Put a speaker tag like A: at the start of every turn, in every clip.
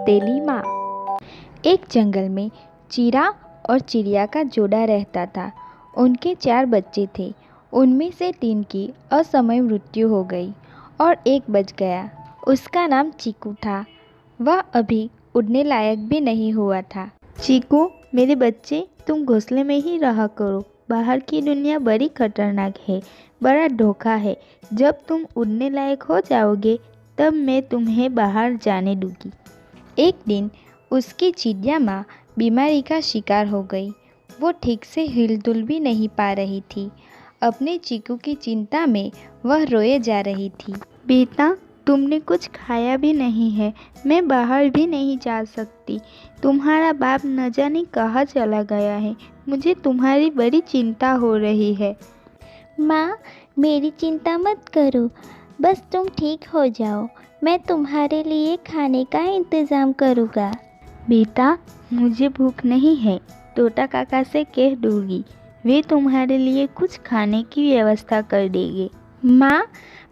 A: सौतेली माँ। एक जंगल में चिरा और चिड़िया का जोड़ा रहता था। उनके 4 बच्चे थे। उनमें से 3 की असमय मृत्यु हो गई और एक बच गया। उसका नाम चीकू था। वह अभी उड़ने लायक भी नहीं हुआ था।
B: चीकू, मेरे बच्चे, तुम घोंसले में ही रहा करो। बाहर की दुनिया बड़ी खतरनाक है, बड़ा धोखा है। जब तुम उड़ने लायक हो जाओगे तब मैं तुम्हें बाहर जाने दूंगी।
A: एक दिन उसकी चिड़िया माँ बीमारी का शिकार हो गई। वो ठीक से हिलडुल भी नहीं पा रही थी। अपने चीकू की चिंता में वह रोए जा रही थी।
B: बेटा, तुमने कुछ खाया भी नहीं है, मैं बाहर भी नहीं जा सकती। तुम्हारा बाप न जाने कहाँ चला गया है। मुझे तुम्हारी बड़ी चिंता हो रही है।
C: माँ, मेरी चिंता मत करो, बस तुम ठीक हो जाओ। मैं तुम्हारे लिए खाने का इंतज़ाम करूँगा।
B: बेटा, मुझे भूख नहीं है। तोता काका से कह दूंगी, वे तुम्हारे लिए कुछ खाने की व्यवस्था कर देंगे।
C: माँ,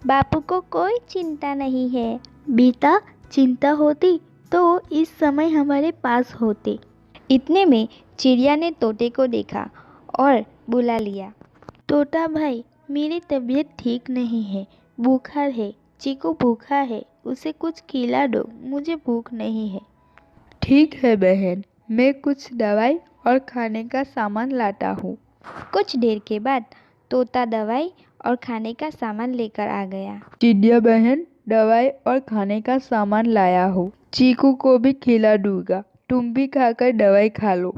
C: बापू को कोई चिंता नहीं है।
B: बेटा, चिंता होती तो इस समय हमारे पास होते।
A: इतने में चिड़िया ने तोते को देखा और बुला लिया।
B: तोता भाई, मेरी तबीयत ठीक नहीं है, बुखार है। चीकू भूखा है, उसे कुछ खिला दो, मुझे भूख नहीं है।
D: ठीक है बहन, मैं कुछ दवाई और खाने का सामान लाता हूँ।
A: कुछ देर के बाद तोता दवाई और खाने का सामान लेकर आ गया।
D: चिड़िया बहन, दवाई और खाने का सामान लाया हूँ। चीकू को भी खिला दूंगा, तुम भी खाकर दवाई खा लो।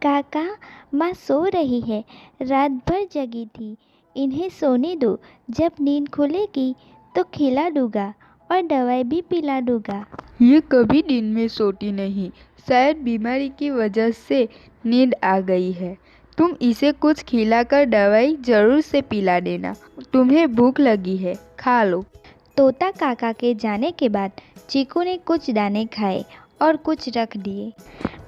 C: काका, माँ सो रही है, रात भर जगी थी। इन्हें सोने दो, जब नींद खुलेगी तो खिला दूंगा और दवाई भी पिला दूंगा।
D: ये कभी दिन में सोती नहीं, शायद बीमारी की वजह से नींद आ गई है। तुम इसे कुछ खिलाकर दवाई जरूर से पिला देना। तुम्हें भूख लगी है, खा लो।
A: तोता काका के जाने के बाद चीकू ने कुछ दाने खाए और कुछ रख दिए।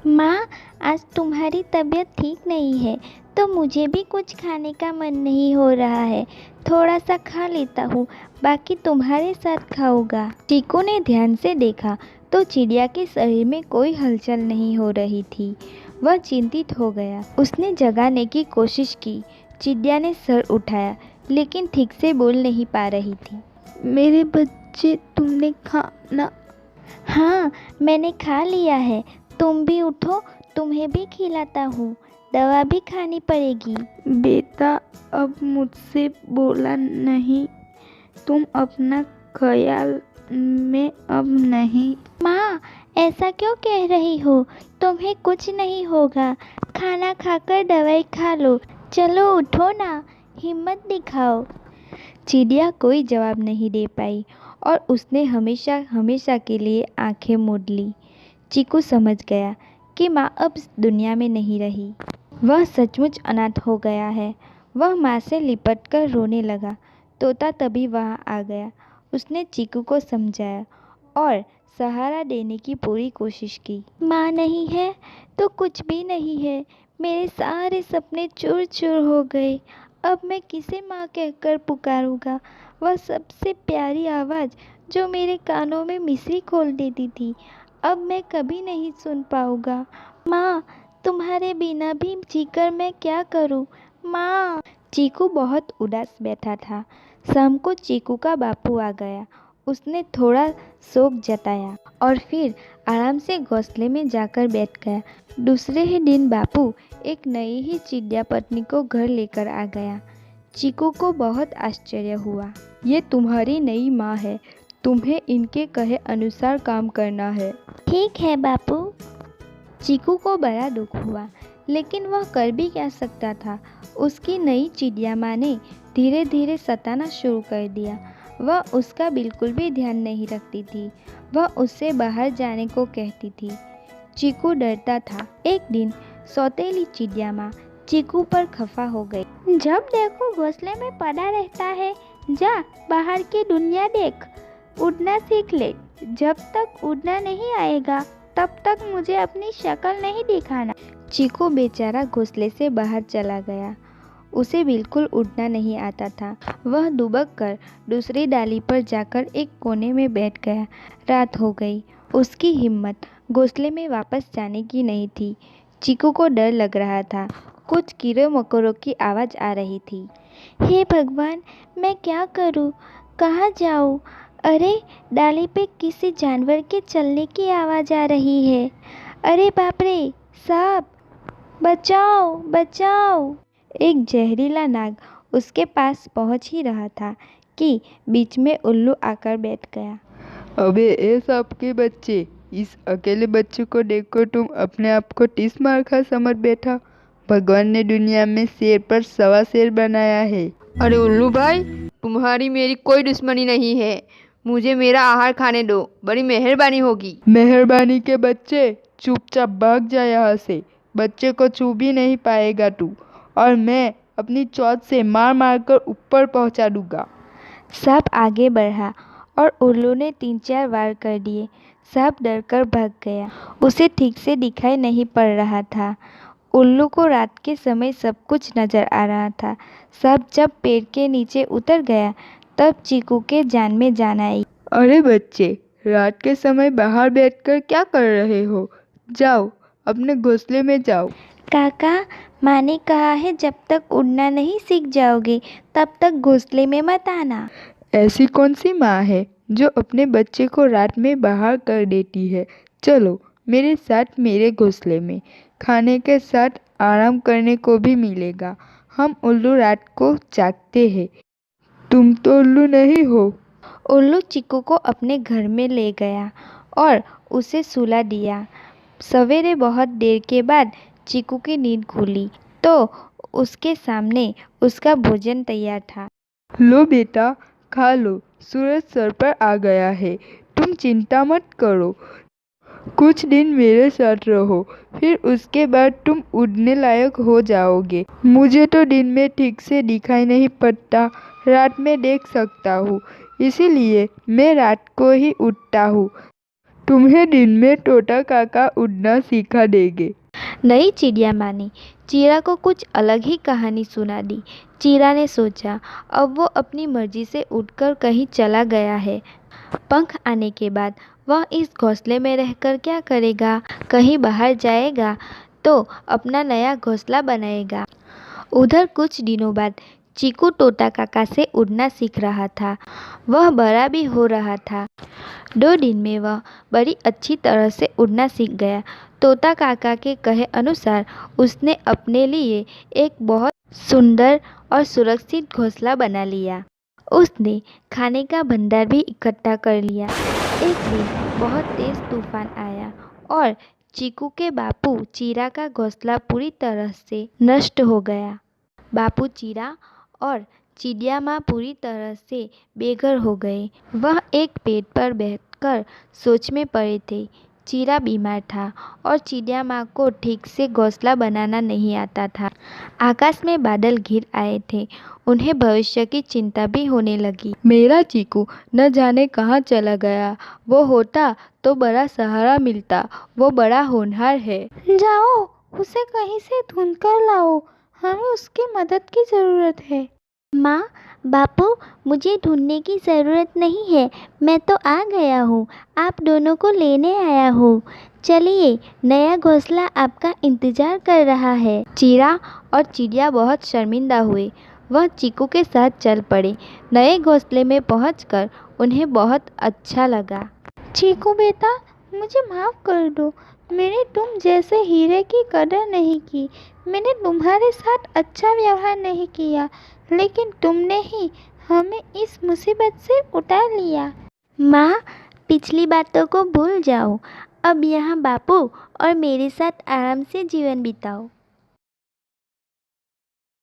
C: माँ, आज तुम्हारी तबीयत ठीक नहीं है तो मुझे भी कुछ खाने का मन नहीं हो रहा है। थोड़ा सा खा लेता हूँ, बाकी तुम्हारे साथ खाऊंगा।
A: चीकू ने ध्यान से देखा तो चिड़िया के शरीर में कोई हलचल नहीं हो रही थी। वह चिंतित हो गया। उसने जगाने की कोशिश की। चिड़िया ने सर उठाया लेकिन ठीक से बोल नहीं पा रही थी।
B: मेरे बच्चे, तुमने खाना?
C: हाँ, मैंने खा लिया है। तुम भी उठो, तुम्हें भी खिलाता हूँ। दवा भी खानी पड़ेगी।
B: बेटा, अब मुझसे बोला नहीं। तुम अपना ख्याल, मैं अब नहीं।
C: माँ, ऐसा क्यों कह रही हो? तुम्हें कुछ नहीं होगा। खाना खाकर दवाई खा लो। चलो उठो ना, हिम्मत दिखाओ।
A: चिड़िया कोई जवाब नहीं दे पाई और उसने हमेशा हमेशा के लिए आंखें मूंद ली। चीकू समझ गया कि माँ अब इस दुनिया में नहीं रही। वह सचमुच अनाथ हो गया है। वह माँ से लिपटकर रोने लगा। तोता तभी वहाँ आ गया। उसने चीकू को समझाया और सहारा देने की पूरी कोशिश की।
C: माँ नहीं है तो कुछ भी नहीं है। मेरे सारे सपने चूर चूर हो गए। अब मैं किसे माँ कहकर पुकारूंगा? वह सबसे प्यारी आवाज़ जो मेरे कानों में मिश्री खोल देती थी, अब मैं कभी नहीं सुन पाऊंगा। माँ, तुम्हारे बिना भी जीकर मैं क्या करूँ? माँ।
A: चीकू बहुत उदास बैठा था। शाम को चीकू का बापू आ गया। उसने थोड़ा शोक जताया और फिर आराम से घोंसले में जाकर बैठ गया। दूसरे ही दिन बापू एक नई ही चिड़िया पत्नी को घर लेकर आ गया। चीकू को बहुत आश्चर्य हुआ। ये तुम्हारी नई माँ है, तुम्हें इनके कहे अनुसार काम करना है।
C: ठीक है बापू।
A: चीकू को बड़ा दुख हुआ, लेकिन वह कर भी क्या सकता था। उसकी नई चिड़िया माँ ने धीरे धीरे सताना शुरू कर दिया। वह उसका बिल्कुल भी ध्यान नहीं रखती थी। वह उससे बाहर जाने को कहती थी। चीकू डरता था। एक दिन सौतेली चिड़िया माँ चीकू पर खफा हो गई।
B: जब देखो घोंसले में पड़ा रहता है, जा बाहर की दुनिया देख, उड़ना सीख ले। जब तक उड़ना नहीं आएगा तब तक मुझे अपनी शक्ल नहीं दिखाना।
A: चीकू बेचारा घोंसले से बाहर चला गया। उसे बिल्कुल उड़ना नहीं आता था। वह दुबक कर दूसरी डाली पर जाकर एक कोने में बैठ गया। रात हो गई। उसकी हिम्मत घोंसले में वापस जाने की नहीं थी। चीकू को डर लग रहा था। कुछ कीड़े मकोड़ों की आवाज़ आ रही थी।
C: हे भगवान, मैं क्या करूं? कहाँ जाऊं? अरे, डाली पे किसी जानवर के चलने की आवाज़ आ रही है। अरे बाप रे, सांप! बचाओ, बचाओ!
A: एक जहरीला नाग उसके पास पहुंच ही रहा था कि बीच में उल्लू आकर बैठ गया।
D: अबे ए सांप के बच्चे, इस अकेले बच्चे को देखकर तुम अपने आप को टिस मार खा समझ बैठा। भगवान ने दुनिया में शेर पर सवा शेर बनाया है।
E: अरे उल्लू भाई, तुम्हारी मेरी कोई दुश्मनी नहीं है। मुझे मेरा आहार खाने दो, बड़ी मेहरबानी होगी।
D: मेहरबानी के बच्चे, चुपचाप भाग जा यहाँ से। बच्चे को छू भी नहीं पाएगा तू, और मैं अपनी चोंच से मार मार कर ऊपर पहुँचा दूंगा।
A: सांप आगे बढ़ा और उल्लू ने 3-4 वार कर दिए। सांप डरकर भाग गया। उसे ठीक से दिखाई नहीं पड़ रहा था। उल्लू को रात के समय सब कुछ नजर आ रहा था। सांप जब पेड़ के नीचे उतर गया तब चीकू के जान में जान आई।
D: अरे बच्चे, रात के समय बाहर बैठकर क्या कर रहे हो? जाओ, अपने घोंसले में जाओ।
C: काका, माँ ने कहा है जब तक उड़ना नहीं सीख जाओगे तब तक घोंसले में मत आना।
D: ऐसी कौन सी माँ है जो अपने बच्चे को रात में बाहर कर देती है? चलो मेरे साथ मेरे घोंसले में। खाने के साथ आराम करने को भी मिलेगा। हम उल्लू रात को जागते हैं। तुम तो उल्लू नहीं हो।
A: उल्लू चीकू को अपने घर में ले गया और उसे सुला दिया। सवेरे बहुत देर के बाद चीकू की नींद खुली तो उसके सामने उसका भोजन तैयार था।
D: लो बेटा, खा लो। सूरज सर पर आ गया है। तुम चिंता मत करो। कुछ दिन मेरे साथ रहो, फिर उसके बाद तुम उड़ने लायक हो जाओगे। मुझे तो दिन में ठीक से दिखाई नहीं पड़ता, रात में देख सकता हूँ, इसीलिए मैं रात को ही उड़ता हूँ। तुम्हें दिन में तोता काका उड़ना सिखा देंगे।
A: नई चिड़िया माँ ने चीरा को कुछ अलग ही कहानी सुना दी। चीरा ने सोचा अब वो अपनी मर्जी से उड़कर कहीं चला गया है। पंख आने के बाद वह इस घोंसले में रहकर क्या करेगा? कहीं बाहर जाएगा तो अपना नया घोंसला बनाएगा। उधर कुछ दिनों बाद चीकू तोता काका से उड़ना सीख रहा था। वह बड़ा भी हो रहा था। 2 दिन में वह बड़ी अच्छी तरह से उड़ना सीख गया। तोता काका के कहे अनुसार उसने अपने लिए एक बहुत सुंदर और सुरक्षित घोंसला बना लिया। उसने खाने का भंडार भी इकट्ठा कर लिया। एक दिन बहुत तेज तूफान आया और चीकू के बापू चीरा का घोंसला पूरी तरह से नष्ट हो गया। बापू चीरा और चिड़िया माँ पूरी तरह से बेघर हो गए। वह एक पेड़ पर बैठकर सोच में पड़े थे। चीरा बीमार था और चिड़िया माँ को ठीक से घोंसला बनाना नहीं आता था। आकाश में बादल घिर आए थे। उन्हें भविष्य की चिंता भी होने लगी।
D: मेरा चीकू न जाने कहाँ चला गया। वो होता तो बड़ा सहारा मिलता। वो बड़ा होनहार है।
B: जाओ, उसे कहीं से ढूंढ कर लाओ। हमें उसकी मदद की ज़रूरत है।
C: माँ, बापू, मुझे ढूंढने की ज़रूरत नहीं है। मैं तो आ गया हूँ। आप दोनों को लेने आया हूँ। चलिए, नया घोंसला आपका इंतज़ार कर रहा है।
A: चीरा और चिड़िया बहुत शर्मिंदा हुए। वह चीकू के साथ चल पड़े। नए घोंसले में पहुंचकर उन्हें बहुत अच्छा लगा।
B: चीकू बेटा, मुझे माफ़ कर दो। मैंने तुम जैसे हीरे की कदर नहीं की। मैंने तुम्हारे साथ अच्छा व्यवहार नहीं किया, लेकिन तुमने ही हमें इस मुसीबत से उतार लिया।
C: माँ, पिछली बातों को भूल जाओ। अब यहाँ बापू और मेरे साथ आराम से जीवन बिताओ।